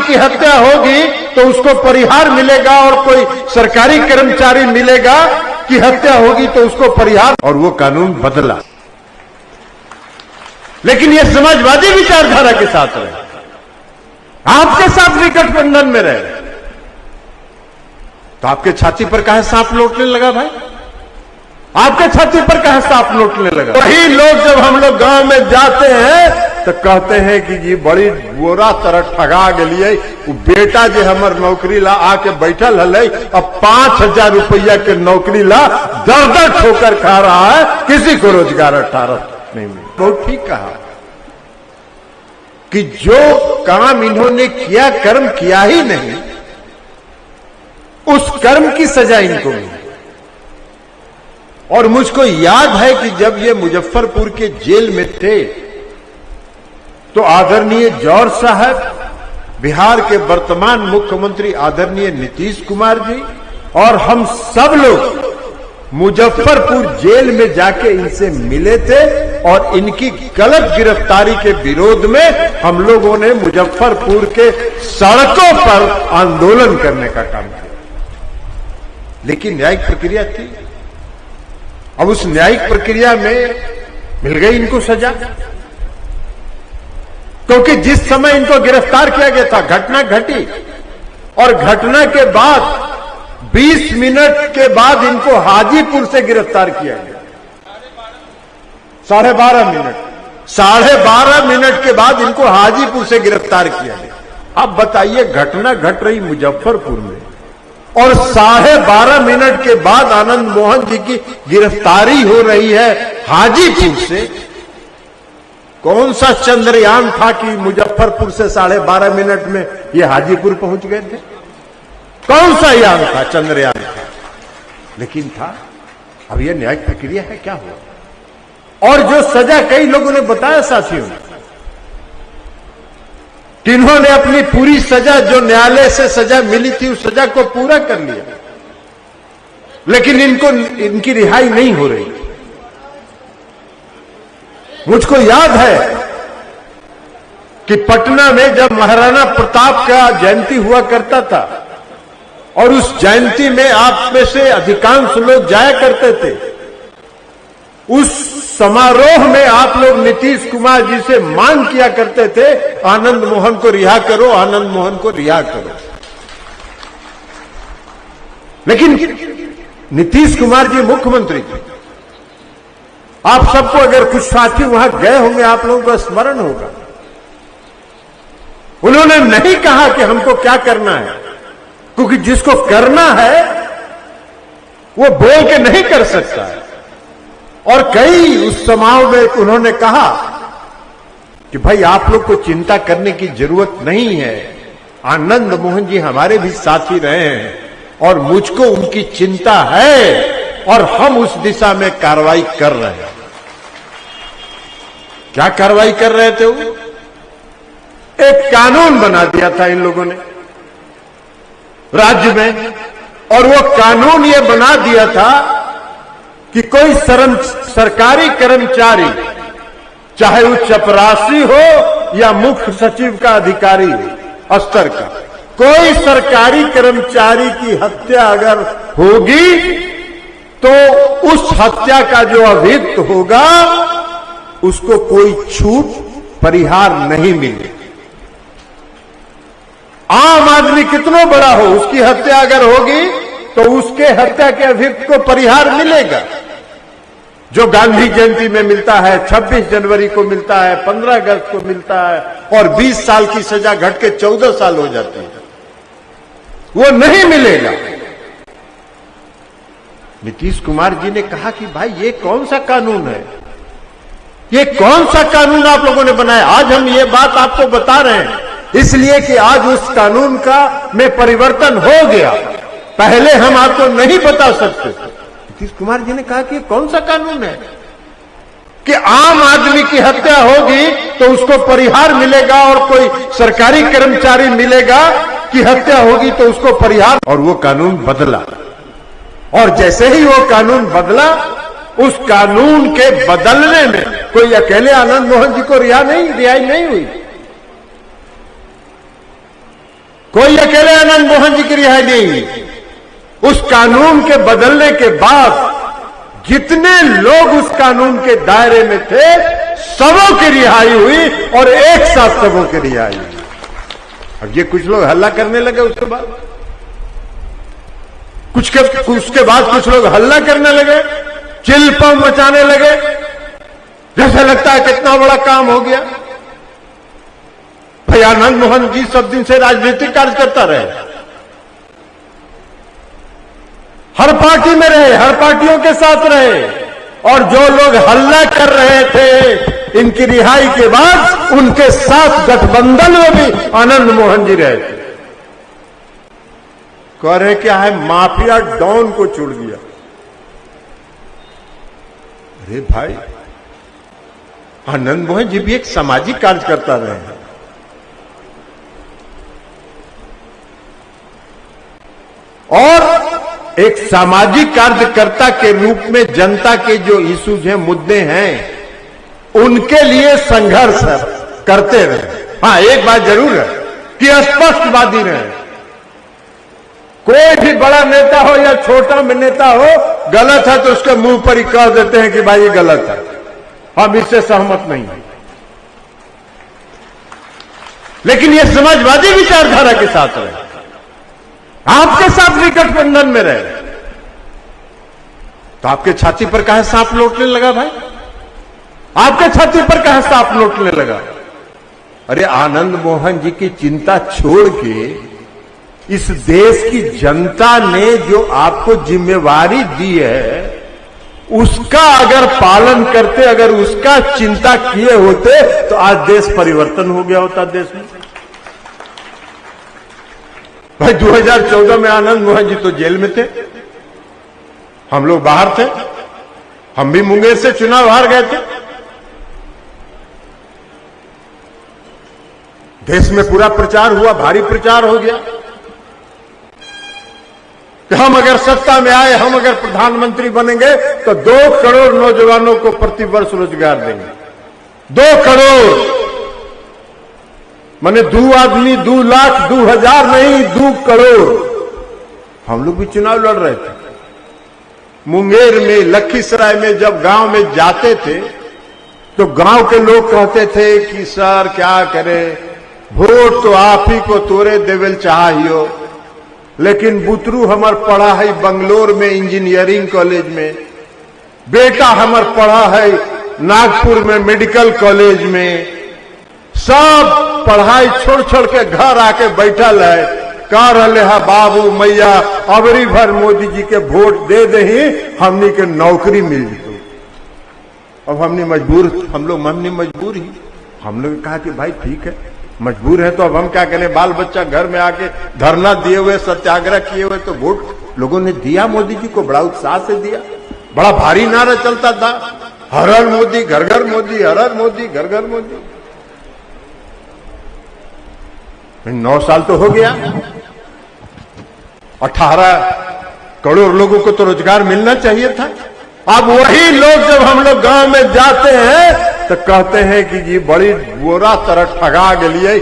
की हत्या होगी तो उसको परिहार मिलेगा, और कोई सरकारी कर्मचारी मिलेगा कि हत्या होगी तो उसको परिहार, और वो कानून बदला। लेकिन ये समाजवादी विचारधारा के साथ रहे, आपके साथ भी गठबंधन में रहे, तो आपके छाती पर काहे सांप लौटने लगा भाई? आपके छाती पर काहे सांप लौटने लगा? वही लोग जब हम लोग गांव में जाते हैं तो कहते हैं कि जी बड़ी बुरा तरह ठगा गलिए, बेटा जो हमर नौकरी ला आके बैठल हल, अब 5,000 रुपया के नौकरी ला दर दर ठोकर खा रहा है, किसी को रोजगार 18 नहीं मिला। बहुत ठीक कहा कि जो काम इन्होंने किया, कर्म किया ही नहीं, उस कर्म की सजा इनको मिली। और मुझको याद है कि जब ये मुजफ्फरपुर के जेल में थे तो आदरणीय जौहर साहब, बिहार के वर्तमान मुख्यमंत्री आदरणीय नीतीश कुमार जी और हम सब लोग मुजफ्फरपुर जेल में जाके इनसे मिले थे, और इनकी गलत गिरफ्तारी के विरोध में हम लोगों ने मुजफ्फरपुर के सड़कों पर आंदोलन करने का काम किया। लेकिन न्यायिक प्रक्रिया थी, अब उस न्यायिक प्रक्रिया में मिल गई इनको सजा, क्योंकि जिस समय इनको गिरफ्तार किया गया था घटना घटी, और घटना के बाद 20 मिनट के बाद इनको हाजीपुर से गिरफ्तार किया गया। 12.5 मिनट के बाद इनको हाजीपुर से गिरफ्तार किया गया। अब बताइए, घटना घट रही मुजफ्फरपुर में और 12.5 मिनट के बाद आनंद मोहन जी की गिरफ्तारी हो रही है हाजीपुर से। कौन सा चंद्रयान था कि मुजफ्फरपुर से 12.5 मिनट में ये हाजीपुर पहुंच गए थे? कौन सा यान था? चंद्रयान था, लेकिन था। अब यह न्यायिक प्रक्रिया है, क्या हुआ? और जो सजा कई लोगों ने बताया साथियों कि इन्होंने अपनी पूरी सजा, जो न्यायालय से सजा मिली थी, उस सजा को पूरा कर लिया, लेकिन इनकी रिहाई नहीं हो रही। मुझको याद है कि पटना में जब महाराणा प्रताप का जयंती हुआ करता था, और उस जयंती में आप में से अधिकांश लोग जाया करते थे, उस समारोह में आप लोग नीतीश कुमार जी से मांग किया करते थे, आनंद मोहन को रिहा करो, आनंद मोहन को रिहा करो। लेकिन नीतीश कुमार जी मुख्यमंत्री थे। आप सबको, अगर कुछ साथी वहां गए होंगे, आप लोगों को स्मरण होगा, उन्होंने नहीं कहा कि हमको क्या करना है, क्योंकि जिसको करना है वो बोल के नहीं कर सकता है। और कई उस समारोह में उन्होंने कहा कि भाई आप लोग को चिंता करने की जरूरत नहीं है, आनंद मोहन जी हमारे भी साथी रहे हैं और मुझको उनकी चिंता है, और हम उस दिशा में कार्रवाई कर रहे हैं। क्या कार्रवाई कर रहे थे वो? एक कानून बना दिया था इन लोगों ने राज्य में, और वो कानून ये बना दिया था कि कोई सरकारी कर्मचारी, चाहे वो चपरासी हो या मुख्य सचिव का अधिकारी स्तर का, कोई सरकारी कर्मचारी की हत्या अगर होगी तो उस हत्या का जो अभियुक्त होगा उसको कोई छूट, परिहार नहीं मिलेगी। आम आदमी कितना बड़ा हो, उसकी हत्या अगर होगी तो उसके हत्या के अभियुक्त को परिहार मिलेगा, जो गांधी जयंती में मिलता है, 26 जनवरी को मिलता है, 15 अगस्त को मिलता है, और 20 साल की सजा घट के 14 साल हो जाती है, वो नहीं मिलेगा। नीतीश कुमार जी ने कहा कि भाई ये कौन सा कानून है, ये कौन सा कानून आप लोगों ने बनाया? आज हम ये बात आपको बता रहे हैं इसलिए कि आज उस कानून का में परिवर्तन हो गया, पहले हम आपको नहीं बता सकते। नीतीश कुमार जी ने कहा कि कौन सा कानून है कि आम आदमी की हत्या होगी तो उसको परिहार मिलेगा, और कोई सरकारी कर्मचारी मिलेगा कि हत्या होगी तो उसको परिहार। और वो कानून बदला, और जैसे ही वो कानून बदला, उस कानून के बदलने में कोई अकेले आनंद मोहन जी को रिहाई नहीं हुई। कोई अकेले आनंद मोहन जी की रिहाई नहीं हुई। उस कानून के बदलने के बाद जितने लोग उस कानून के दायरे में थे सबों की रिहाई हुई और एक साथ सबों की रिहाई हुई। अब ये कुछ लोग हल्ला करने लगे, उसके बाद उसके बाद कुछ लोग हल्ला करने लगे, चिल्पम मचाने लगे, जैसे लगता है कितना बड़ा काम हो गया। भाई आनंद मोहन जी सब दिन से राजनीतिक कार्य करता रहे, हर पार्टी में रहे, हर पार्टियों के साथ रहे, और जो लोग हल्ला कर रहे थे इनकी रिहाई के बाद उनके साथ गठबंधन में भी आनंद मोहन जी रहे थे। कह रहे क्या है, माफिया डॉन को छोड़ दिया। अरे भाई आनंद मोहन जी भी एक सामाजिक कार्यकर्ता रहे हैं, और एक सामाजिक कार्यकर्ता के रूप में जनता के जो इश्यूज हैं, मुद्दे हैं, उनके लिए संघर्ष करते रहे। हाँ, एक बात जरूर है कि स्पष्टवादी रहे। कोई भी बड़ा नेता हो या छोटा नेता हो, गलत है तो उसके मुंह पर ही कह देते हैं कि भाई ये गलत है, हम इससे सहमत नहीं हैं। लेकिन ये समाजवादी विचारधारा के साथ रहे, आपके साथ भी गठबंधन में रहे, तो आपके छाती पर काहे सांप लौटने लगा भाई? आपके छाती पर काहे सांप लौटने लगा? अरे आनंद मोहन जी की चिंता छोड़ के इस देश की जनता ने जो आपको जिम्मेवारी दी है उसका अगर पालन करते, अगर उसका चिंता किए होते तो आज देश परिवर्तन हो गया होता। देश में भाई 2014 में आनंद मोहन जी तो जेल में थे, हम लोग बाहर थे, हम भी मुंगेर से चुनाव हार गए थे। देश में पूरा प्रचार हुआ, भारी प्रचार हो गया कि हम अगर सत्ता में आए, हम अगर प्रधानमंत्री बनेंगे तो 2 करोड़ नौजवानों को प्रति वर्ष रोजगार देंगे। 2 करोड़ माने 2 आदमी, 2 लाख, 2,000 नहीं, 2 करोड़। हम लोग भी चुनाव लड़ रहे थे। मुंगेर में, लखीसराय में जब गांव में जाते थे तो गांव के लोग कहते थे कि सर क्या करें, वोट तो आप ही को तोरे देवेल चाहिए, लेकिन बुतरू हमार पढ़ा है बंगलोर में इंजीनियरिंग कॉलेज में, बेटा हमार पढ़ा है नागपुर में मेडिकल कॉलेज में, सब पढ़ाई छोड़ छोड़ के घर आके बैठल है, कह रहे है बाबू मैया अबरी भर मोदी जी के वोट दे दे ही हमनी के नौकरी मिल जी। अब हमने मजबूर, हम लोग मजबूर ही, हम लोग कहा कि भाई ठीक है मजबूर है तो अब हम क्या करें, बाल बच्चा घर में आके धरना दिए हुए, सत्याग्रह किए हुए, तो वोट लोगों ने दिया मोदी जी को, बड़ा उत्साह से दिया, बड़ा भारी नारा चलता था, हर हर मोदी घर घर मोदी, हर हर मोदी घर घर मोदी। 9 साल तो हो गया, 18 करोड़ लोगों को तो रोजगार मिलना चाहिए था। अब वही लोग जब हम लोग गांव में जाते हैं तो कहते हैं कि ये बड़ी बुरा तरह ठगा गलिए,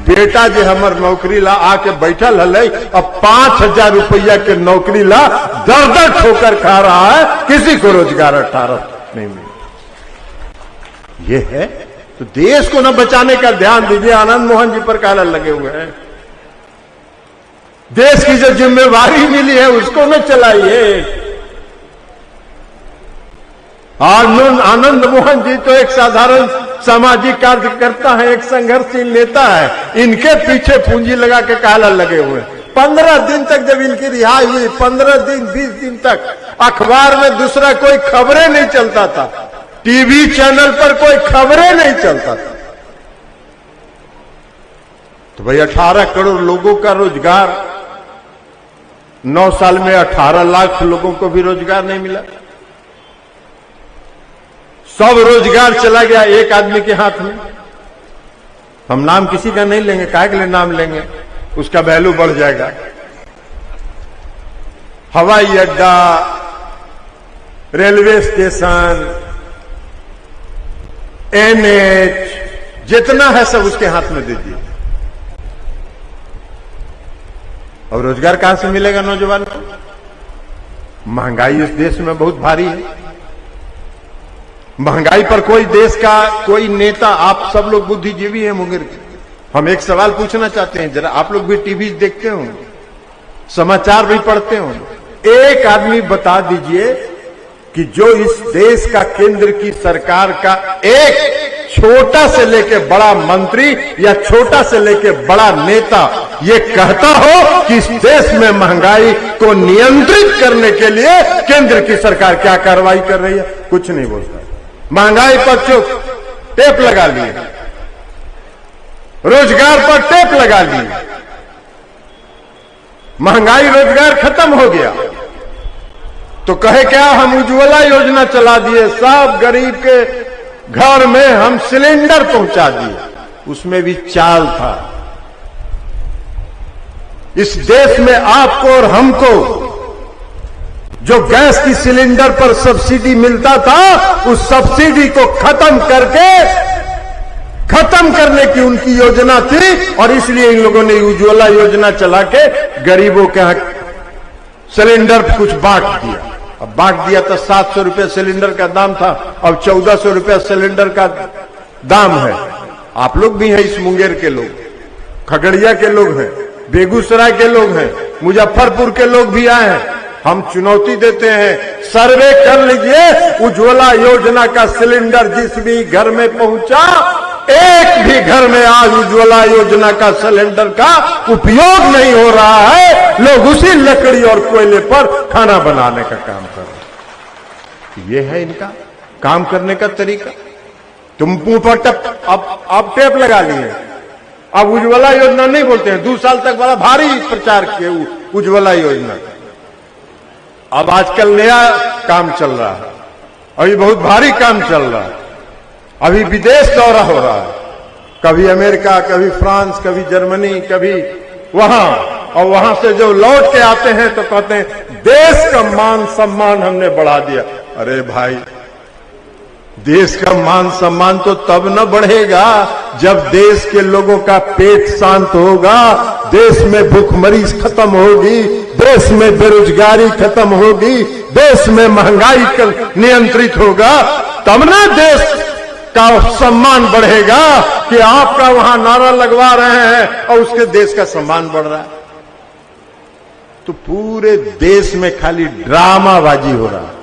बेटा जो हमार नौकरी ला आके बैठल है, अब 5,000 रुपया के नौकरी ला दर दर ठोकर खा रहा है, किसी को रोजगार 18 नहीं मिला। ये है तो देश को न बचाने का ध्यान दीजिए, आनंद मोहन जी पर काला लगे हुए हैं। देश की जो जिम्मेवारी मिली है उसको न चलाइए। आनंद मोहन जी तो एक साधारण सामाजिक कार्यकर्ता है, एक संघर्षशील नेता है, इनके पीछे पूंजी लगा के काला लगे हुए। 15 दिन तक जब इनकी रिहाई हुई, 15 दिन 20 दिन तक अखबार में दूसरा कोई खबरें नहीं चलता था, टीवी चैनल पर कोई खबरें नहीं चलता था। तो भाई 18 करोड़ लोगों का रोजगार, 9 साल में 18 लाख लोगों को भी रोजगार नहीं मिला। सब रोजगार चला गया एक आदमी के हाथ में। हम नाम किसी का नहीं लेंगे, काहे के लिए नाम लेंगे, उसका वैल्यू बढ़ जाएगा। हवाई अड्डा, रेलवे स्टेशन, NH जितना है सब उसके हाथ में दे दिए। और रोजगार कहां से मिलेगा नौजवान को? महंगाई इस देश में बहुत भारी है। महंगाई पर कोई देश का कोई नेता, आप सब लोग बुद्धिजीवी हैं मुंगेर के, हम एक सवाल पूछना चाहते हैं, जरा आप लोग भी टीवी देखते हो, समाचार भी पढ़ते हो, एक आदमी बता दीजिए कि जो इस देश का केंद्र की सरकार का एक छोटा से लेके बड़ा मंत्री या छोटा से लेके बड़ा नेता ये कहता हो कि इस देश में महंगाई को नियंत्रित करने के लिए केंद्र की सरकार क्या कार्रवाई कर रही है? कुछ नहीं बोलता। महंगाई पर चुप, टेप लगा लिए, रोजगार पर टेप लगा लिए, महंगाई रोजगार खत्म हो गया तो कहे क्या, हम उज्ज्वला योजना चला दिए, सब गरीब के घर में हम सिलेंडर पहुंचा दिए। उसमें भी चाल था। इस देश में आपको और हमको जो गैस की सिलेंडर पर सब्सिडी मिलता था, उस सब्सिडी को खत्म करने की उनकी योजना थी और इसलिए इन लोगों ने उज्ज्वला योजना चला के गरीबों के सिलेंडर कुछ बांट दिया। अब बांट दिया तो 700 रुपये सिलेंडर का दाम था, अब 1400 रुपये सिलेंडर का दाम है। आप लोग भी हैं, इस मुंगेर के लोग, खगड़िया के लोग हैं, बेगूसराय के लोग हैं, मुजफ्फरपुर के लोग भी आए हैं। हम चुनौती देते हैं, सर्वे कर लीजिए, उज्ज्वला योजना का सिलेंडर जिस भी घर में पहुंचा, एक भी घर में आज उज्ज्वला योजना का सिलेंडर का उपयोग नहीं हो रहा है। लोग उसी लकड़ी और कोयले पर खाना बनाने का काम कर रहे हैं। ये है इनका काम करने का तरीका। तुम मुंह पर अब टेप लगा लिए, अब उज्ज्वला योजना नहीं बोलते हैं। 2 साल तक बड़ा भारी प्रचार किए उज्ज्वला योजना का। अब आजकल नया काम चल रहा है, अभी बहुत भारी काम चल रहा है। अभी विदेश दौरा हो रहा है, कभी अमेरिका, कभी फ्रांस, कभी जर्मनी, कभी वहां, और वहां से जो लौट के आते हैं तो कहते हैं देश का मान सम्मान हमने बढ़ा दिया। अरे भाई, देश का मान सम्मान तो तब न बढ़ेगा जब देश के लोगों का पेट शांत होगा, देश में भूखमरी खत्म होगी, देश में बेरोजगारी खत्म होगी, देश में महंगाई नियंत्रित होगा, तब ना देश का सम्मान बढ़ेगा कि आपका वहां नारा लगवा रहे हैं और उसके देश का सम्मान बढ़ रहा है। तो पूरे देश में खाली ड्रामाबाजी हो रहा है।